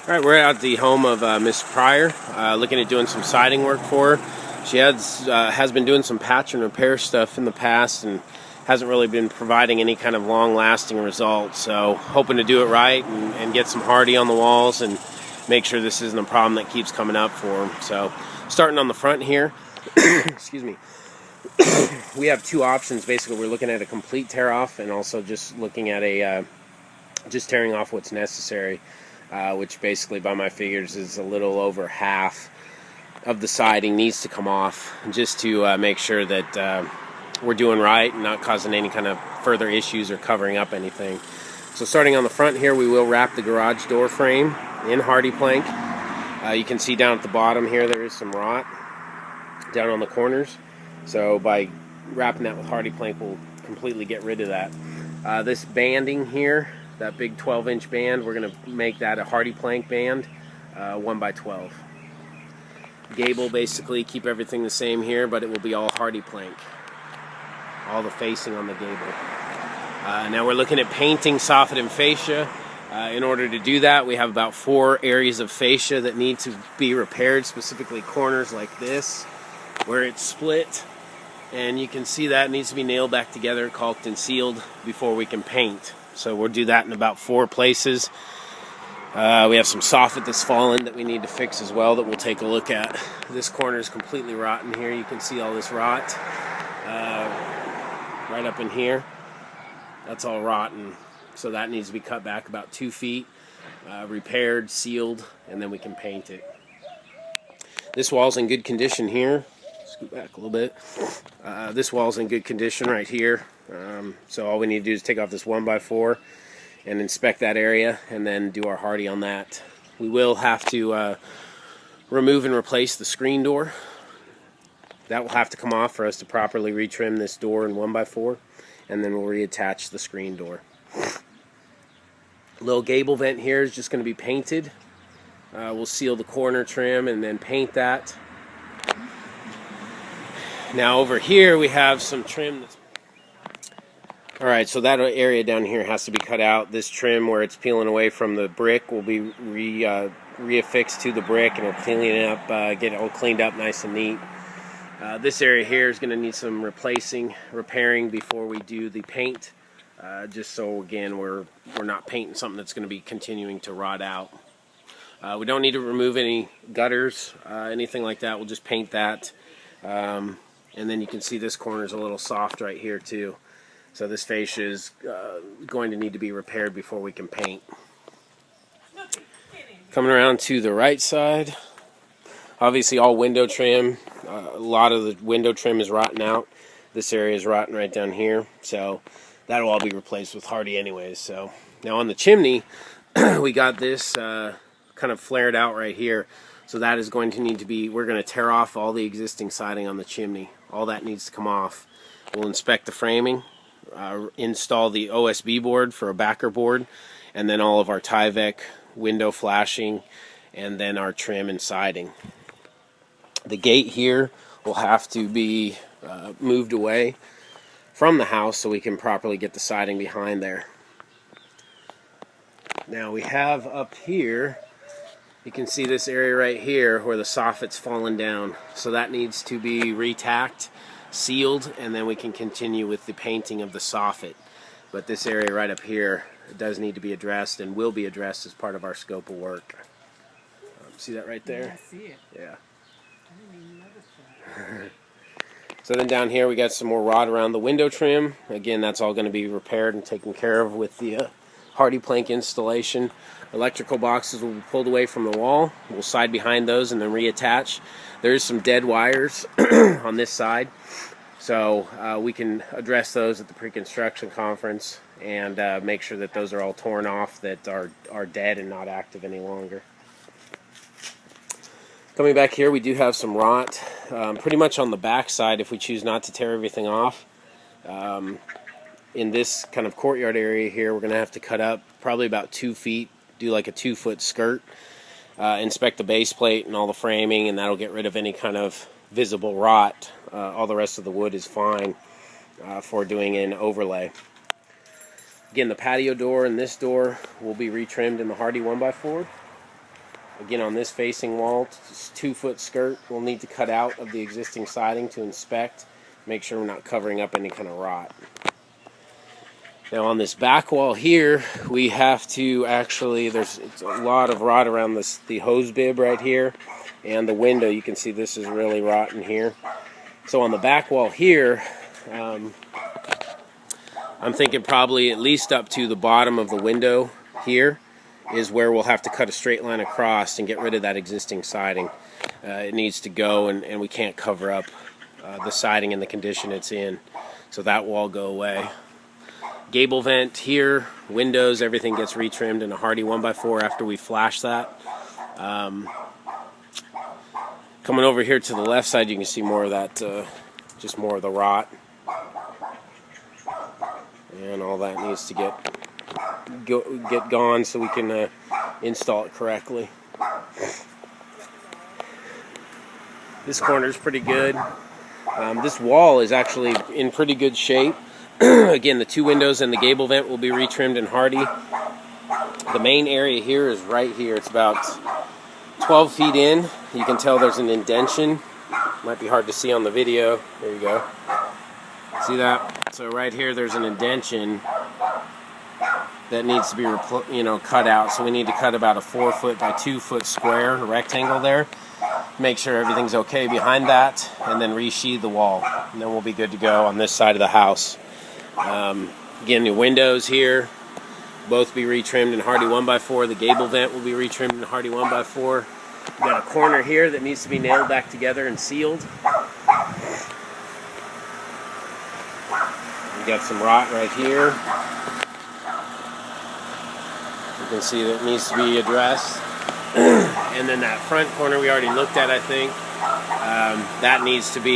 All right, we're at the home of Miss Pryor, looking at doing some siding work for her. She has been doing some patch and repair stuff in the past and hasn't really been providing any kind of long-lasting results. So hoping to do it right and get some Hardie on the walls and make sure this isn't a problem that keeps coming up for them. So starting on the front here, excuse me, we have two options. Basically, we're looking at a complete tear off and also just looking at a just tearing off what's necessary. Which basically by my figures is a little over half of the siding needs to come off, just to make sure that we're doing right and not causing any kind of further issues or covering up anything. So starting on the front here, we will wrap the garage door frame in Hardie plank. You can see down at the bottom here there is some rot down on the corners, so by wrapping that with Hardie plank we'll completely get rid of that. This banding here, that big 12-inch band, we're going to make that a Hardie plank band, 1x12. Gable, basically keep everything the same here, but it will be all Hardie plank. All the facing on the gable. Now we're looking at painting soffit and fascia. In order to do that, we have about 4 areas of fascia that need to be repaired, specifically corners like this, where it's split. And you can see that needs to be nailed back together, caulked and sealed before we can paint. So we'll do that in about 4 places. We have some soffit that's fallen that we need to fix as well that we'll take a look at. This corner is completely rotten here. You can see all this rot right up in here. That's all rotten. So that needs to be cut back about 2 feet, repaired, sealed, and then we can paint it. This wall's in good condition here. Scoot back a little bit. This wall's in good condition right here. So all we need to do is take off this 1x4 and inspect that area and then do our Hardie on that. We will have to remove and replace the screen door. That will have to come off for us to properly retrim this door in 1x4, and then we'll reattach the screen door. Little gable vent here is just going to be painted. We'll seal the corner trim and then paint that. Now over here we have some trim that's... Alright, so that area down here has to be cut out. This trim where it's peeling away from the brick will be reaffixed to the brick, and we'll clean it up, get it all cleaned up nice and neat. This area here is going to need some repairing before we do the paint, just so again we're not painting something that's going to be continuing to rot out. We don't need to remove any gutters, anything like that. We'll just paint that. And then you can see this corner is a little soft right here too. So this fascia is going to need to be repaired before we can paint. Coming around to the right side, obviously all window trim. A lot of the window trim is rotten out. This area is rotten right down here. So that'll all be replaced with Hardie anyways. So now on the chimney, we got this kind of flared out right here. So that is going to need to be, we're going to tear off all the existing siding on the chimney. All that needs to come off. We'll inspect the framing, install the OSB board for a backer board, and then all of our Tyvek window flashing, and then our trim and siding. The gate here will have to be moved away from the house so we can properly get the siding behind there. Now we have up here, you can see this area right here where the soffit's fallen down. So that needs to be retacked, sealed, and then we can continue with the painting of the soffit. But this area right up here does need to be addressed and will be addressed as part of our scope of work. See that right there? Yeah, I see it. Yeah. I didn't even notice that. So then down here we got some more rod around the window trim. Again, that's all going to be repaired and taken care of with the Hardie plank installation. Electrical boxes will be pulled away from the wall. We'll side behind those and then reattach. There's some dead wires on this side, so we can address those at the pre-construction conference and make sure that those are all torn off, that are dead and not active any longer. Coming back here, we do have some rot pretty much on the back side if we choose not to tear everything off. In this kind of courtyard area here, we're going to have to cut up probably about 2 feet, do like a 2-foot skirt, inspect the base plate and all the framing, and that'll get rid of any kind of visible rot. All the rest of the wood is fine for doing an overlay. Again, the patio door and this door will be retrimmed in the Hardie 1x4. Again, on this facing wall, it's 2-foot skirt we'll need to cut out of the existing siding to inspect, make sure we're not covering up any kind of rot. Now on this back wall here, we have to actually, it's a lot of rot around the hose bib right here, and the window. You can see this is really rotten here. So on the back wall here, I'm thinking probably at least up to the bottom of the window here is where we'll have to cut a straight line across and get rid of that existing siding. It needs to go, and we can't cover up the siding in the condition it's in. So that wall go away. Gable vent here, windows, everything gets retrimmed in a Hardie 1x4 after we flash that. Coming over here to the left side, you can see more of that, just more of the rot. And all that needs to get gone so we can install it correctly. This corner is pretty good. This wall is actually in pretty good shape. Again, the 2 windows and the gable vent will be retrimmed in Hardie. The main area here is right here. It's about 12 feet in. You can tell there's an indentation. Might be hard to see on the video. There you go. See that? So right here there's an indentation that needs to be cut out. So we need to cut about a 4-foot by 2-foot square, a rectangle there. Make sure everything's okay behind that, and then resheathe the wall. And then we'll be good to go on this side of the house. Again, the windows here both be retrimmed in Hardie 1x4. The gable vent will be retrimmed in Hardie 1x4. We've got a corner here that needs to be nailed back together and sealed. We've got some rot right here. You can see that it needs to be addressed. And then that front corner we already looked at, I think. That needs to be